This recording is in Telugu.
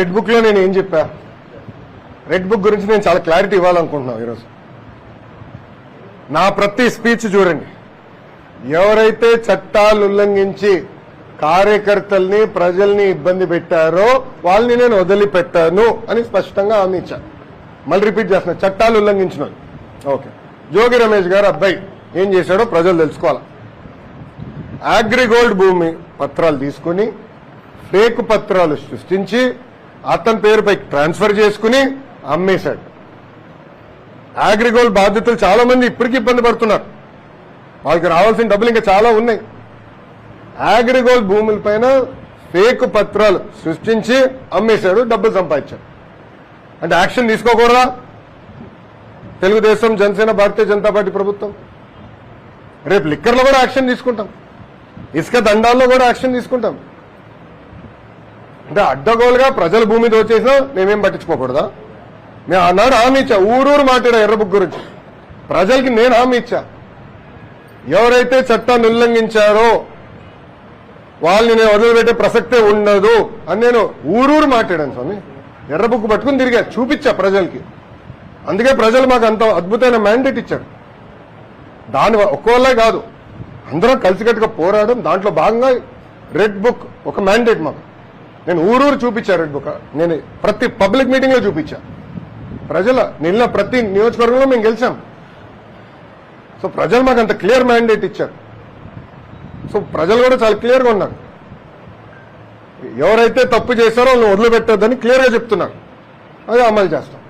రెడ్ బుక్ లో నేను ఏం చెప్పా, రెడ్ బుక్ గురించి నేను చాలా క్లారిటీ ఇవ్వాలనుకుంటున్నాను ఈరోజు. నా ప్రతి స్పీచ్ చూడండి, ఎవరైతే చట్టాలు ఉల్లంఘించి కార్యకర్తల్ని ప్రజల్ని ఇబ్బంది పెట్టారో వాళ్ళని నేను వదిలిపెట్టాను అని స్పష్టంగా హామీ ఇచ్చాను. మళ్ళీ రిపీట్ చేస్తున్నా, చట్టాలు ఉల్లంఘించిన ఓకే. జోగి రమేష్ గారు అబ్బాయి ఏం చేశాడో ప్రజలు తెలుసుకోవాలి. అగ్రిగోల్డ్ భూమి పత్రాలు తీసుకుని ఫేక్ పత్రాలు సృష్టించి అతని పేరుపై ట్రాన్స్ఫర్ చేసుకుని అమ్మేశాడు. అగ్రిగోల్డ్ బాధితులు చాలా మంది ఇప్పటికీ ఇబ్బంది పడుతున్నారు, వాళ్ళకి రావాల్సిన డబ్బులు ఇంకా చాలా ఉన్నాయి. అగ్రిగోల్డ్ భూములపైన ఫేక్ పత్రాలు సృష్టించి అమ్మేశాడు, డబ్బులు సంపాదించాడు. అంటే యాక్షన్ తీసుకోకూడదా తెలుగుదేశం, జనసేన, భారతీయ జనతా పార్టీ ప్రభుత్వం? రేపు లిక్కర్లో కూడా యాక్షన్ తీసుకుంటాం, ఇసుక దండాల్లో కూడా యాక్షన్ తీసుకుంటాం. అంటే అడ్డగోలుగా ప్రజల భూమి దోచేసినా మేమేం పట్టించుకోకూడదా? నేను ఆనాడు హామీ ఇచ్చా, ఊరూరు మాట్లాడా ఎర్ర బుక్ గురించి. ప్రజలకి నేను హామీ ఇచ్చా, ఎవరైతే చట్టాన్ని ఉల్లంఘించారో వాళ్ళని నేను వదిలిపెట్టే ప్రసక్తే ఉండదు అని నేను ఊరూరు మాట్లాడాను స్వామి. ఎర్ర బుక్ పట్టుకుని తిరిగా చూపించా ప్రజలకి. అందుకే ప్రజలు మాకు అంత అద్భుతమైన మ్యాండేట్ ఇచ్చారు. దాని ఒక్కోళ్ళే కాదు, అందరం కలిసికట్టుగా పోరాడడం, దాంట్లో భాగంగా రెడ్ బుక్ ఒక మ్యాండేట్ మాకు. నేను ఊరూరు చూపించా రెడ్ బుక్. నేను ప్రతి పబ్లిక్ మీటింగ్ లో చూపించా. ప్రజల నిన్న ప్రతి నియోజకవర్గంలో మేము గెలిచాం. సో ప్రజలు మాకు అంత క్లియర్ మ్యాండేట్ ఇచ్చారు. సో ప్రజలు కూడా చాలా క్లియర్గా ఉన్నారు, ఎవరైతే తప్పు చేశారో వాళ్ళని వదిలిపెట్టొద్దని క్లియర్గా చెప్తున్నారు. అదే అమలు చేస్తాం.